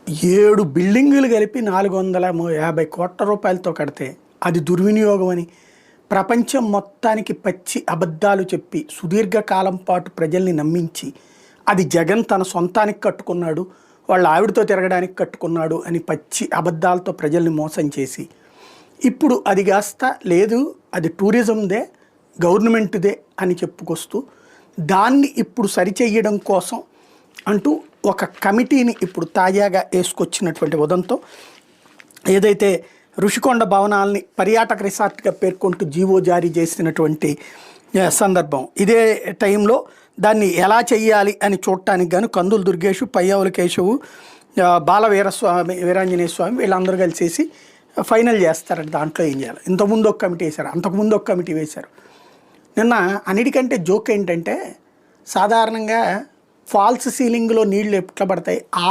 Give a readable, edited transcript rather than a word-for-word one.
7 బిల్డింగులు కలిపి 450 కోట్ల రూపాయలతో కడితే అది దుర్వినియోగం అని ప్రపంచం మొత్తానికి పచ్చి అబద్ధాలు చెప్పి సుదీర్ఘకాలం పాటు ప్రజల్ని నమ్మించి అది జగన్ తన సొంతానికి కట్టుకున్నాడు, వాళ్ళ ఆవిడతో తిరగడానికి కట్టుకున్నాడు అని పచ్చి అబద్ధాలతో ప్రజల్ని మోసం చేసి ఇప్పుడు అది కాస్త లేదు అది టూరిజందే గవర్నమెంట్దే అని చెప్పుకొస్తూ దాన్ని ఇప్పుడు సరిచెయ్యడం కోసం అంటూ ఒక కమిటీని ఇప్పుడు తాజాగా వేసుకొచ్చినటువంటి ఉదంతో ఏదైతే ఋషికొండ భవనాల్ని పర్యాటక రిసార్ట్గా పేర్కొంటూ జీవో జారీ చేసినటువంటి సందర్భం. ఇదే టైంలో దాన్ని ఎలా చెయ్యాలి అని చూడటానికి గాను కందులు దుర్గేషు, పయ్యావుల కేశవు, బాల వీరస్వామి, వీరాంజనేయ స్వామి వీళ్ళందరూ కలిసేసి ఫైనల్ చేస్తారంట దాంట్లో ఏం చేయాలి. ఇంతకుముందు ఒక కమిటీ వేశారు, అంతకుముందు ఒక కమిటీ వేశారు. నిన్న అన్నిటికంటే జోక్ ఏంటంటే సాధారణంగా ఫాల్స్ సీలింగ్లో నీళ్లు ఎట్లా పడతాయి, ఆ